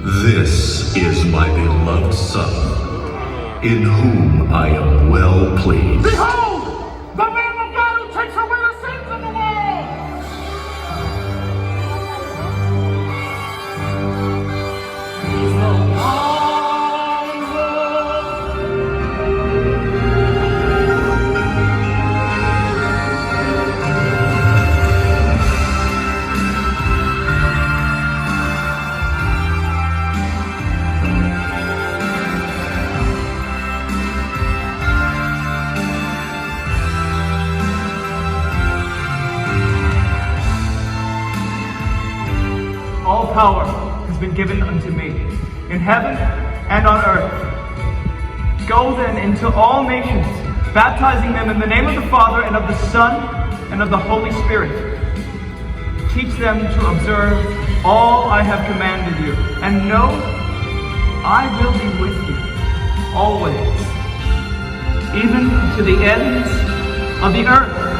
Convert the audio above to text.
This is my beloved Son, in whom I am well pleased. Behold, the Lamb of God who takes away the sins of the world! He's the one All power has been given unto me, in heaven and on earth. Go then into all nations, baptizing them in the name of the Father, and of the Son, and of the Holy Spirit. Teach them to observe all I have commanded you, and know I will be with you always, even to the ends of the earth.